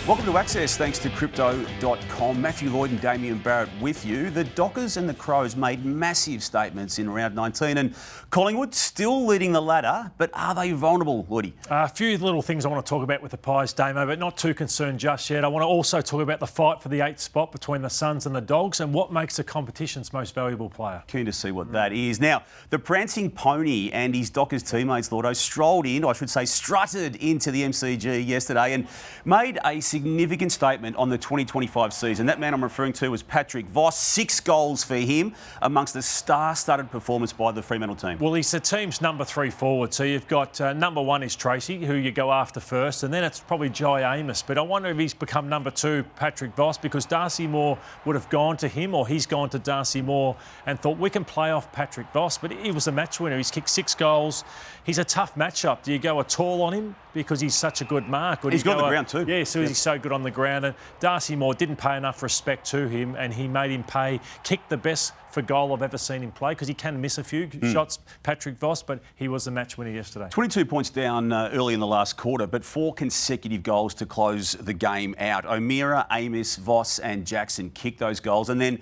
Welcome to Access, thanks to Crypto.com. Matthew Lloyd and Damian Barrett with you. The Dockers and the Crows made massive statements in round 19 and Collingwood still leading the ladder, but are they vulnerable, Lloydy? A few little things I want to talk about with the Pies, Damo, but not too concerned just yet. I want to also talk about the fight for the 8th spot between the Suns and the Dogs and what makes the competition's most valuable player. Keen to see what that is. Now, the prancing pony and his Dockers teammates, Lloydo, strutted into the MCG yesterday and made a significant statement on the 2025 season. That man I'm referring to was Patrick Voss. 6 goals for him amongst the star-studded performance by the Fremantle team. Well, he's the team's number 3 forward. So you've got number 1 is Tracy, who you go after first, and then it's probably Jai Amos. But I wonder if he's become number 2, Patrick Voss, because Darcy Moore would have gone to him, or he's gone to Darcy Moore and thought, we can play off Patrick Voss. But he was a match winner. He's kicked 6 goals. He's a tough matchup. Do you go at all on him because he's such a good mark? Or he's got the ground too. Yeah, so he's so good on the ground. And Darcy Moore didn't pay enough respect to him, and he made him pay. Kicked the best for goal I've ever seen him play, because he can miss a few shots, Patrick Voss, but he was the match winner yesterday. 22 points down early in the last quarter, but 4 consecutive goals to close the game out. O'Meara, Amos, Voss and Jackson kicked those goals, and then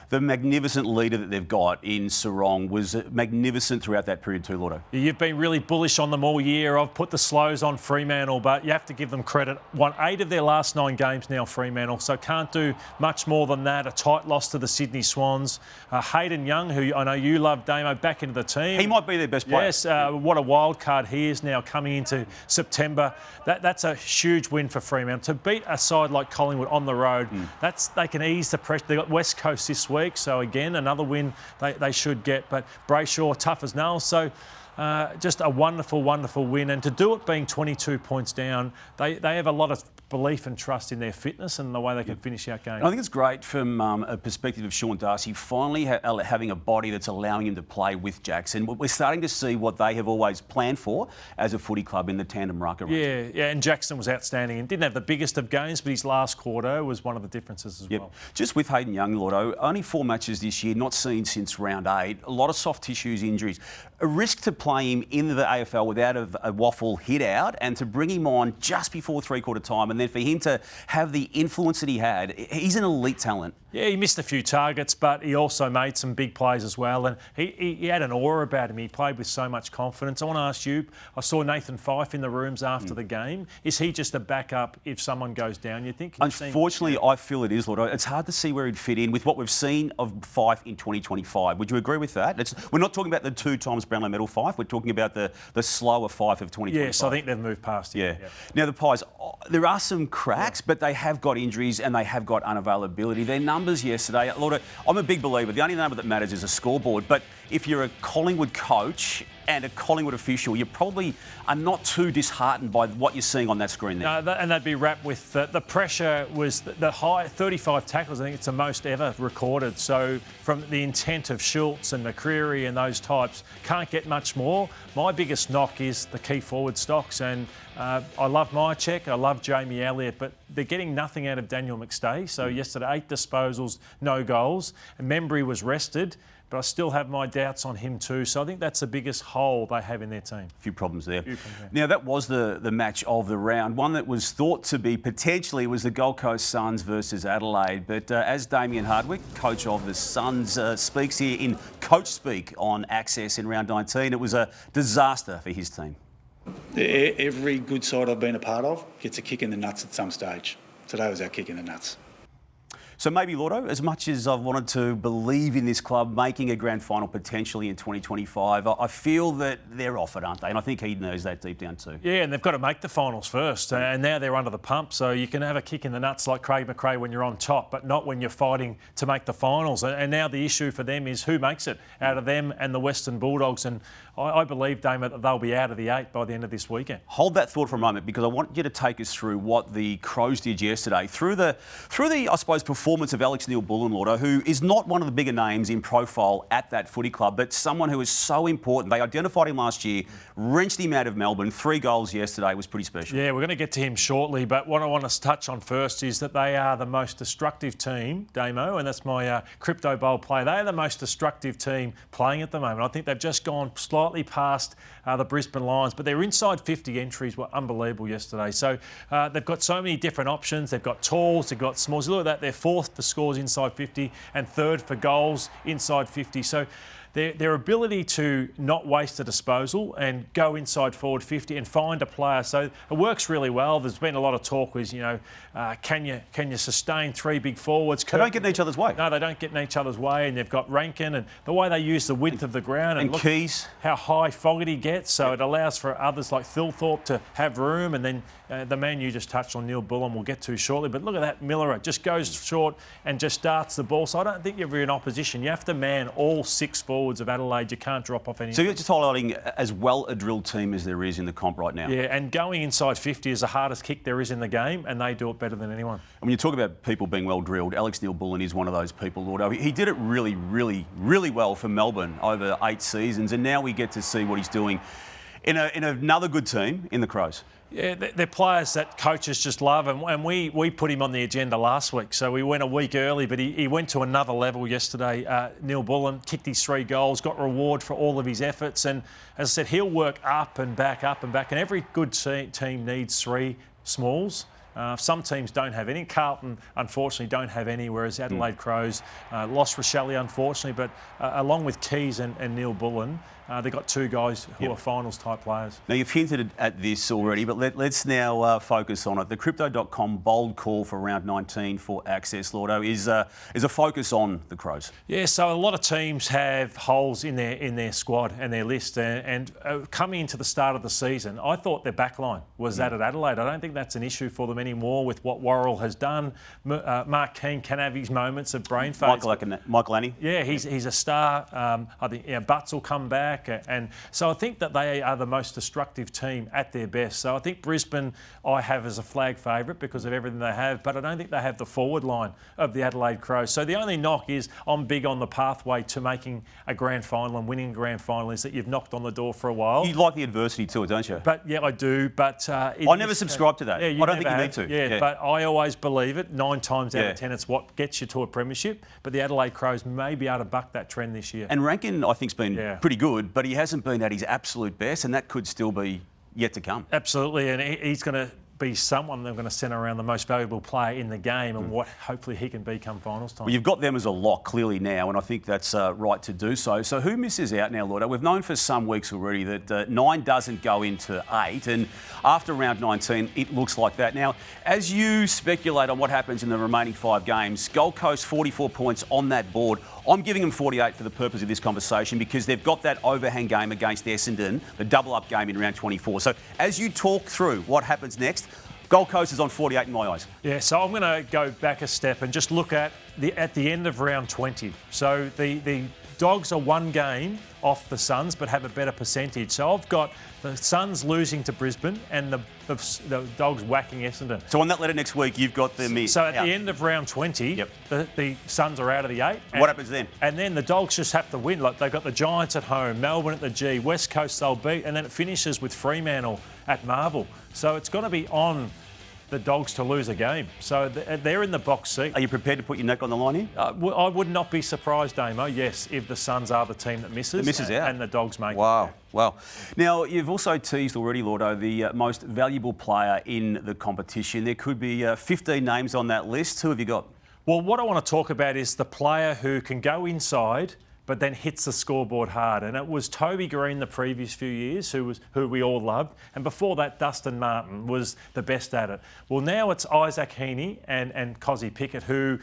the magnificent leader that they've got in Sarong was magnificent throughout that period too, Lloydo. You've been really bullish on them all year. I've put the slows on Fremantle, but you have to give them credit. Won 8 of their last 9 games now, Fremantle, so can't do much more than that. A tight loss to the Sydney Swans. Hayden Young, who I know you love, Damo, back into the team. He might be their best player. Yes, what a wild card he is now coming into September. That's a huge win for Fremantle. To beat a side like Collingwood on the road, they can ease the pressure. They've got West Coast this week. So again, another win they should get. But Brayshaw, tough as nails. So just a wonderful, wonderful win. And to do it being 22 points down, they have a lot of belief and trust in their fitness and the way they can finish out games. I think it's great from a perspective of Sean Darcy finally having a body that's allowing him to play with Jackson. We're starting to see what they have always planned for as a footy club in the tandem ruck. Yeah, and Jackson was outstanding and didn't have the biggest of games, but his last quarter was one of the differences as well. Just with Hayden Young, Lloydo, only 4 matches this year, not seen since round 8. A lot of soft tissues injuries. A risk to play him in the AFL without a waffle hit out, and to bring him on just before 3/4 time, and then for him to have the influence that he had. He's an elite talent. Yeah, he missed a few targets, but he also made some big plays as well. And he had an aura about him. He played with so much confidence. I want to ask you, I saw Nathan Fyfe in the rooms after the game. Is he just a backup if someone goes down, you think? Unfortunately, I feel it is, Lord. It's hard to see where he'd fit in with what we've seen of Fyfe in 2025. Would you agree with that? We're not talking about the 2 times Brownlow medal Fyfe. We're talking about the slower Fyfe of 2025. Yes, I think they've moved past him. Yeah. Now, the Pies, there are some cracks, but they have got injuries and they have got unavailability. Their numbers yesterday, Lord, I'm a big believer. The only number that matters is a scoreboard. But if you're a Collingwood coach and a Collingwood official, you probably are not too disheartened by what you're seeing on that screen there. No, and they'd be wrapped with the pressure was the high 35 tackles. I think it's the most ever recorded. So from the intent of Schultz and McCreery and those types, can't get much more. My biggest knock is the key forward stocks, and I love Myercheck, I love Jamie Elliott, but they're getting nothing out of Daniel McStay. So yesterday, 8 disposals, no goals, and Membry was rested. But I still have my doubts on him too. So I think that's the biggest hole they have in their team. A few problems there. Now, that was the match of the round. One that was thought to be potentially was the Gold Coast Suns versus Adelaide. But as Damien Hardwick, coach of the Suns, speaks here in coach speak on Access in round 19, it was a disaster for his team. Every good side I've been a part of gets a kick in the nuts at some stage. Today was our kick in the nuts. So maybe, Lloydo, as much as I've wanted to believe in this club making a grand final potentially in 2025, I feel that they're off it, aren't they? And I think he knows that deep down too. Yeah, and they've got to make the finals first. And now they're under the pump. So you can have a kick in the nuts like Craig McRae when you're on top, but not when you're fighting to make the finals. And now the issue for them is who makes it out of them and the Western Bulldogs. And I believe, Damo, that they'll be out of the 8 by the end of this weekend. Hold that thought for a moment, because I want you to take us through what the Crows did yesterday through the I suppose, performance of Alex Neal-Bullen, Lloydo, who is not one of the bigger names in profile at that footy club, but someone who is so important. They identified him last year, wrenched him out of Melbourne. 3 goals yesterday was pretty special. Yeah, we're going to get to him shortly, but what I want to touch on first is that they are the most destructive team, Damo, and that's my crypto bowl play. They are the most destructive team playing at the moment. I think they've just gone slightly slightly past the Brisbane Lions, but their inside 50 entries were unbelievable yesterday. So they've got so many different options. They've got talls, they've got smalls. Look at that, they're fourth for scores inside 50 and third for goals inside 50. So their ability to not waste a disposal and go inside forward 50 and find a player. So it works really well. There's been a lot of talk with, can you sustain three big forwards? They don't get in each other's way. No, they don't get in each other's way, and they've got Rankin and the way they use the width of the ground. And look Keys. how high Fogarty gets, so it allows for others like Thilthorpe to have room, and then the man you just touched on, Neal-Bullen, we'll get to shortly. But look at that, Miller just goes short and just starts the ball. So I don't think you're in opposition. You have to man all six forwards of Adelaide. You can't drop off any. So you're just highlighting as well a drilled team as there is in the comp right now. Yeah, and going inside 50 is the hardest kick there is in the game, and they do it better than anyone. And when you talk about people being well drilled, Alex Neal-Bullen is one of those people, Lord. He did it really, really, really well for Melbourne over 8 seasons, and now we get to see what he's doing in another good team in the Crows. Yeah, they're players that coaches just love, and we put him on the agenda last week, so we went a week early, but he went to another level yesterday. Neal-Bullen kicked his 3 goals, got reward for all of his efforts, and as I said, he'll work up and back, and every good team needs 3 smalls. Some teams don't have any. Carlton, unfortunately, don't have any, whereas Adelaide Crows lost Rochelle, unfortunately, but along with Keys and Neal-Bullen, they've got 2 guys who are finals-type players. Now, you've hinted at this already, but let's now focus on it. The Crypto.com bold call for round 19 for access, Lordo, is a focus on the Crows. Yeah, so a lot of teams have holes in their squad and their list, and coming into the start of the season, I thought their backline was that at Adelaide. I don't think that's an issue for them anymore with what Worrell has done. Mark Keane can have his moments of brain fade. Michael Annie? Yeah, he's a star. I think Butts will come back. And so I think that they are the most destructive team at their best. So I think Brisbane I have as a flag favourite because of everything they have, but I don't think they have the forward line of the Adelaide Crows. So the only knock is I'm big on the pathway to making a grand final and winning a grand final is that you've knocked on the door for a while. You like the adversity to it, don't you? But yeah, I do. But I never subscribe to that. Yeah, I don't think you need to. Yeah, but I always believe it. 9 times out of 10, it's what gets you to a premiership. But the Adelaide Crows may be able to buck that trend this year. And Rankin, I think, has been pretty good, but he hasn't been at his absolute best, and that could still be yet to come. Absolutely, and he's going to be someone they're going to centre around the most valuable player in the game and what hopefully he can be come finals time. Well, you've got them as a lock clearly now, and I think that's right to do so. So who misses out now, Lloyd? We've known for some weeks already that 9 doesn't go into 8, and after round 19, it looks like that. Now, as you speculate on what happens in the remaining 5 games, Gold Coast 44 points on that board. I'm giving them 48 for the purpose of this conversation because they've got that overhang game against Essendon, the double-up game in round 24. So as you talk through what happens next, Gold Coast is on 48 in my eyes. Yeah, so I'm going to go back a step and just look at the end of round 20. So the Dogs are 1 game off the Suns but have a better percentage. So I've got the Suns losing to Brisbane and the Dogs whacking Essendon. So on that letter next week, you've got them. So at the end of round 20, the Suns are out of the 8. What happens then? And then the Dogs just have to win. Like they've got the Giants at home, Melbourne at the G, West Coast they'll beat, and then it finishes with Fremantle at Marvel. So it's got to be on the Dogs to lose a game. So they're in the box seat. Are you prepared to put your neck on the line here? I would not be surprised, Damo, yes, if the Suns are the team that misses. Out. And the Dogs make it. Wow. Now, you've also teased already, Lordo, the most valuable player in the competition. There could be 15 names on that list. Who have you got? Well, what I want to talk about is the player who can go inside but then hits the scoreboard hard. And it was Toby Green the previous few years, who we all loved. And before that, Dustin Martin was the best at it. Well, now it's Isaac Heeney and Cozzy Pickett, who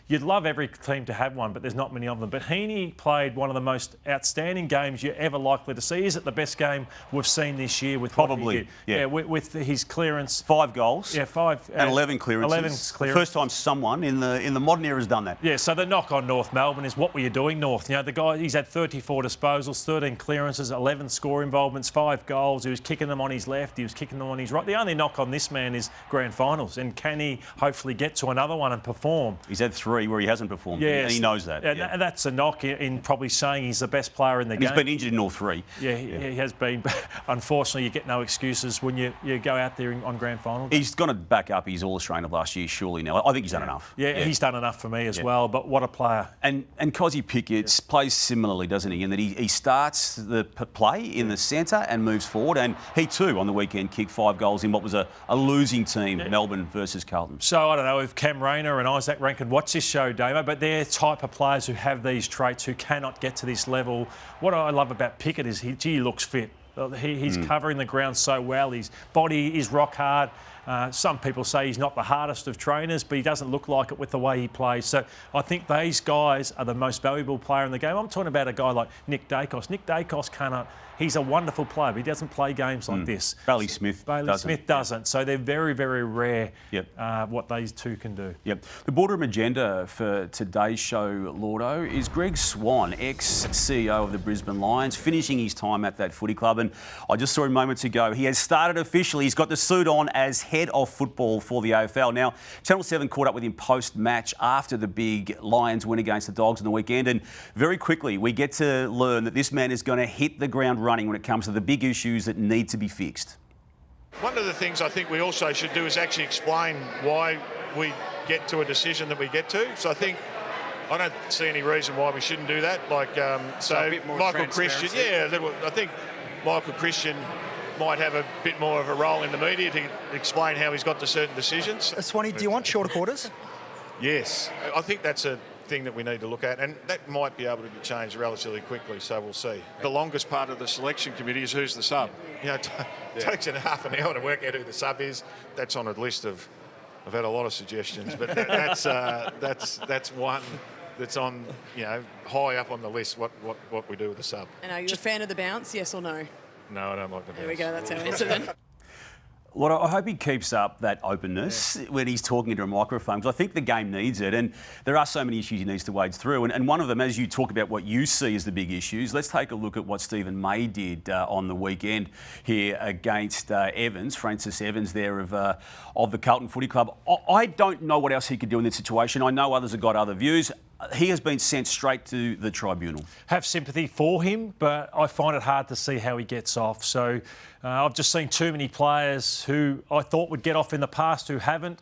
you'd love every team to have one, but there's not many of them. But Heeney played one of the most outstanding games you're ever likely to see. Is it the best game we've seen this year with Probably, with his clearance. 5 goals. Yeah, 5. And 11 clearances. 11 clearances. First time someone in the modern era has done that. Yeah, so the knock on North Melbourne is what were you doing, North? You know, the guy, he's had 34 disposals, 13 clearances, 11 score involvements, 5 goals. He was kicking them on his left, he was kicking them on his right. The only knock on this man is grand finals. And can he hopefully get to another one and perform? He's had 3. 3 where he hasn't performed, and he knows that. And that's a knock in probably saying he's the best player in the game. He's been injured in all 3. Yeah, he has been. Unfortunately, you get no excuses when you go out there on grand final. He's going to back up his All-Australian of last year, surely now. I think he's done enough. Yeah, he's done enough for me as well, but what a player. And Cozzy Pickett plays similarly, doesn't he, in that he starts the play in the centre and moves forward, and he too on the weekend kicked 5 goals in what was a losing team, Melbourne versus Carlton. So I don't know if Cam Rayner and Isaac Rankin watch this show, Damo, but they're type of players who have these traits, who cannot get to this level. What I love about Pickett is he looks fit. He's covering the ground so well. His body is rock hard. Some people say he's not the hardest of trainers, but he doesn't look like it with the way he plays. So I think these guys are the most valuable player in the game. I'm talking about a guy like Nick Dacos. Nick Dacos cannot. He's a wonderful player, but he doesn't play games like this. Bailey Smith doesn't. So they're very, very rare what these two can do. Yep. The boardroom agenda for today's show, Lordo, is Greg Swan, ex-CEO of the Brisbane Lions, finishing his time at that footy club. And I just saw him moments ago. He has started officially. He's got the suit on as head of football for the AFL. Now, Channel 7 caught up with him post-match after the big Lions win against the Dogs on the weekend. And very quickly, we get to learn that this man is going to hit the ground running when it comes to the big issues that need to be fixed. One of the things I think we also should do is actually explain why we get to a decision that we get to. So I don't see any reason why we shouldn't do that. So Michael Christian, I think Michael Christian might have a bit more of a role in the media to explain how he's got to certain decisions. Swanee, do you want shorter quarters? Yes, I think that's a thing that we need to look at, and that might be able to be changed relatively quickly, so we'll see. The longest part of the selection committee is who's the sub. It takes it half an hour to work out who the sub is. That's on a list of, I've had a lot of suggestions, but that's one that's on, high up on the list, what we do with the sub. And are you a fan of the bounce, yes or no? No, I don't like the bounce. There we go, that's our answer then. Well, I hope he keeps up that openness when he's talking into a microphone, because I think the game needs it, and there are so many issues he needs to wade through. And one of them, as you talk about what you see as the big issues, let's take a look at what Stephen May did on the weekend here against Francis Evans there of the Carlton Footy Club. I don't know what else he could do in this situation. I know others have got other views. He has been sent straight to the tribunal. Have sympathy for him, but I find it hard to see how he gets off. So I've just seen too many players who I thought would get off in the past who haven't.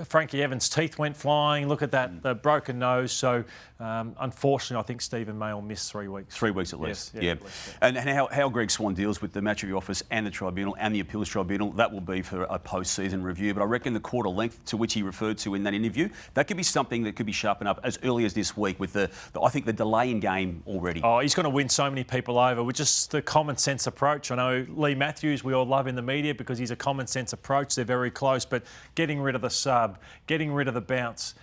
Frankie Evans' teeth went flying. Look at that, the broken nose. So unfortunately, I think Stephen May will miss 3 weeks. 3 weeks at least, yeah. At least, And how Greg Swan deals with the match review office and the tribunal and the appeals tribunal, that will be for a post-season review. But I reckon the quarter length to which he referred to in that interview, that could be something that could be sharpened up as early as this week with I think the delay in game already. Oh, he's going to win so many people over with just the common sense approach. I know Lee Matthews, we all love in the media because he's a common sense approach. They're very close, but getting rid of the sub, getting rid of the bounce,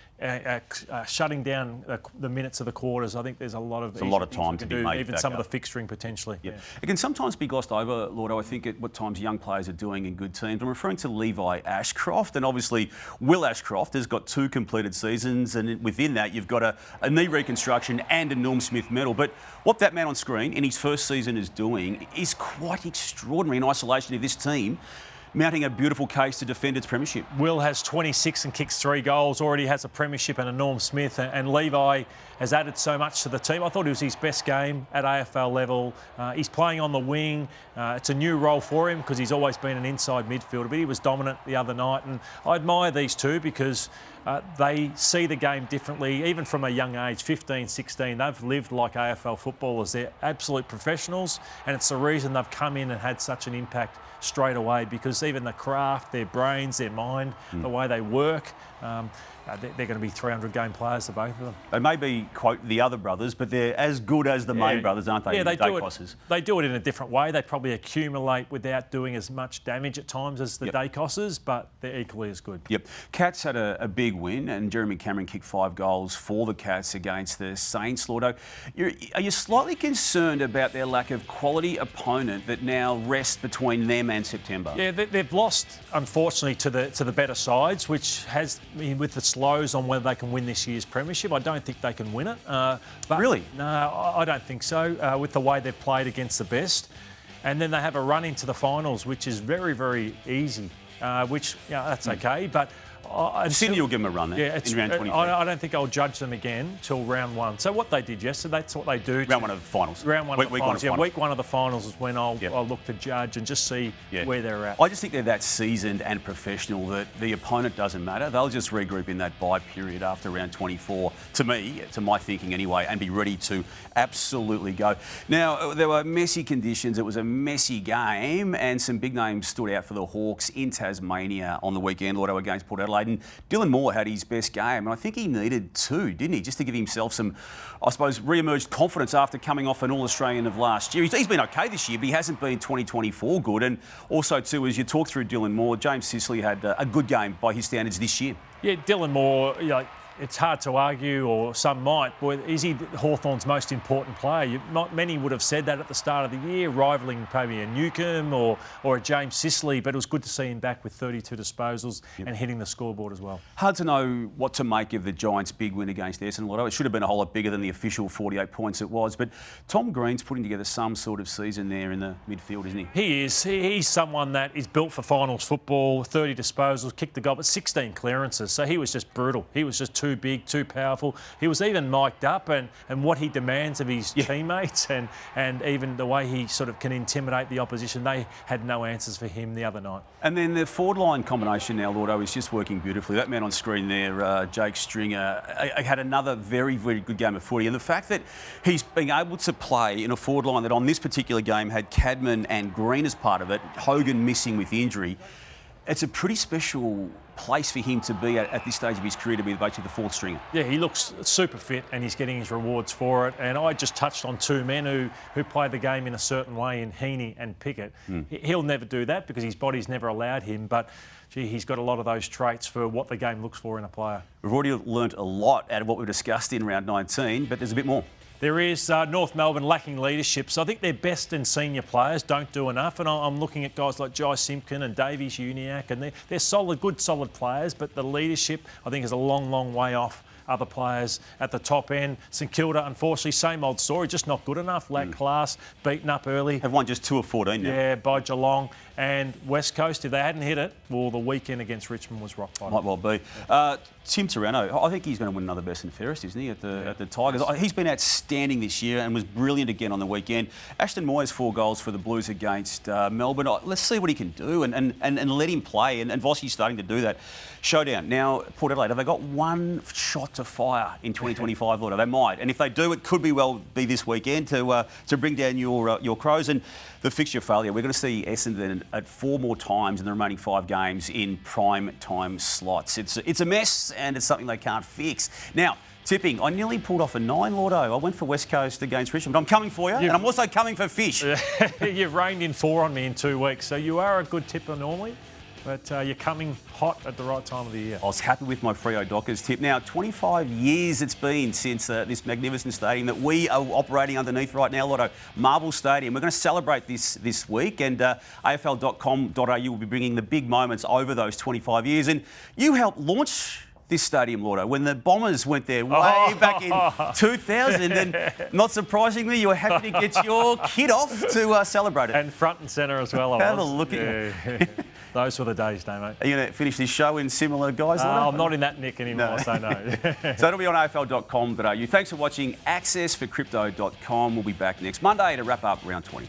shutting down the minutes of the quarters. I think there's a lot of time to be made. Even some of the fixturing potentially. Yeah. It can sometimes be glossed over, Lordo. I think at what times young players are doing in good teams. I'm referring to Levi Ashcroft, and obviously Will Ashcroft has got 2 completed seasons, and within that you've got a knee reconstruction and a Norm Smith medal. But what that man on screen in his first season is doing is quite extraordinary in isolation of this team, mounting a beautiful case to defend its premiership. Will has 26 and kicks 3 goals, already has a premiership and a Norm Smith, and Levi has added so much to the team. I thought it was his best game at AFL level. He's playing on the wing. It's a new role for him because he's always been an inside midfielder, but he was dominant the other night. And I admire these two because they see the game differently, even from a young age, 15, 16. They've lived like AFL footballers. They're absolute professionals, and it's the reason they've come in and had such an impact straight away, because even the craft, their brains, their mind, the way they work, they're going to be 300-game players, the both of them. They may be, quote, the other brothers, but they're as good as the main brothers, aren't they? Yeah, they do it in a different way. They probably accumulate without doing as much damage at times as the Dacoses, but they're equally as good. Yep. Cats had a big win, and Jeremy Cameron kicked 5 goals for the Cats against the Saints. Lordo, are you slightly concerned about their lack of quality opponent that now rests between them and September? Yeah, they've lost, unfortunately, to the better sides, which has, with the slows on whether they can win this year's premiership. I don't think they can win it. But really? No, I don't think so, with the way they've played against the best. And then they have a run into the finals, which is very, very easy, which that's okay. But Sydney will give them a run there in round 23. I don't think I'll judge them again till round 1. So what they did yesterday, that's what they do. Round 1 of the finals. Round 1 of the finals. Yeah, week 1 of the finals is when I'll look to judge and just see where they're at. I just think they're that seasoned and professional that the opponent doesn't matter. They'll just regroup in that bye period after round 24, to me, to my thinking anyway, and be ready to absolutely go. Now, there were messy conditions. It was a messy game, and some big names stood out for the Hawks in Tasmania on the weekend, Lloyd, against Port Adelaide. And Dylan Moore had his best game, and I think he needed 2, didn't he, just to give himself some, I suppose, re-emerged confidence after coming off an All-Australian of last year. He's been okay this year, but he hasn't been 2024 good. And also, too, as you talk through Dylan Moore, James Sicily had a good game by his standards this year. Yeah, Dylan Moore, it's hard to argue, or some might, but is he Hawthorn's most important player? Many would have said that at the start of the year, rivalling maybe a Newcombe or a James Sicily, but it was good to see him back with 32 disposals and hitting the scoreboard as well. Hard to know what to make of the Giants' big win against Essendon. It should have been a whole lot bigger than the official 48 points it was, but Tom Green's putting together some sort of season there in the midfield, isn't he? He is. He's someone that is built for finals football, 30 disposals, kicked the goal, but 16 clearances, so he was just brutal. He was just too big, too powerful. He was even mic'd up, and what he demands of his teammates and even the way he sort of can intimidate the opposition, they had no answers for him the other night. And then the forward line combination now, Lloyd, is just working beautifully. That man on screen there, Jake Stringer, had another very, very good game of footy. And the fact that he's being able to play in a forward line that on this particular game had Cadman and Green as part of it, Hogan missing with injury, it's a pretty special place for him to be at this stage of his career, to be basically the fourth stringer. Yeah, he looks super fit and he's getting his rewards for it. And I just touched on 2 men who play the game in a certain way in Heeney and Picket. He'll never do that because his body's never allowed him, but gee, he's got a lot of those traits for what the game looks for in a player. We've already learnt a lot out of what we've discussed in round 19, but there's a bit more. There is North Melbourne lacking leadership, so I think their best and senior players don't do enough, and I'm looking at guys like Jai Simpkin and Davies Uniacke, and they're solid, good, solid players, but the leadership, I think, is a long, long way off other players at the top end. St Kilda, unfortunately, same old story, just not good enough, lack class, beaten up early. Have won just 2 of 14 now. Yeah, by Geelong. And West Coast, if they hadn't hit it, well, the weekend against Richmond was rock bottom. Might well be. Tim Taranto, I think he's going to win another best and fairest, isn't he, at the Tigers? He's been outstanding this year and was brilliant again on the weekend. Ashton Moyes, 4 goals for the Blues against Melbourne. Let's see what he can do and let him play. And Vossi's starting to do that. Showdown. Now, Port Adelaide, have they got one shot to fire in 2025, Lloyd? They might. And if they do, it could be this weekend to bring down your Crows. And the fixture failure, we're going to see Essendon at 4 more times in the remaining 5 games in prime time slots. It's a mess and it's something they can't fix. Now, tipping, I nearly pulled off a 9, Lordo. I went for West Coast against Richmond, but I'm coming for you, and I'm also coming for fish. You've reined in 4 on me in 2 weeks, so you are a good tipper normally, but you're coming hot at the right time of the year. I was happy with my Freo Dockers tip. Now, 25 years it's been since this magnificent stadium that we are operating underneath right now, Lotto, Marvel Stadium. We're going to celebrate this week, and afl.com.au will be bringing the big moments over those 25 years. And you helped launch this stadium, Lordo, when the Bombers went there way back in 2000, and not surprisingly, you were happy to get your kit off to celebrate it. And front and centre as well. Have a look at you. Those were the days, mate. Are you going to finish this show in similar guys? I'm not in that nick anymore, so no. So it'll be on afl.com.au. Thanks for watching. Access for crypto.com. We'll be back next Monday to wrap up round 20.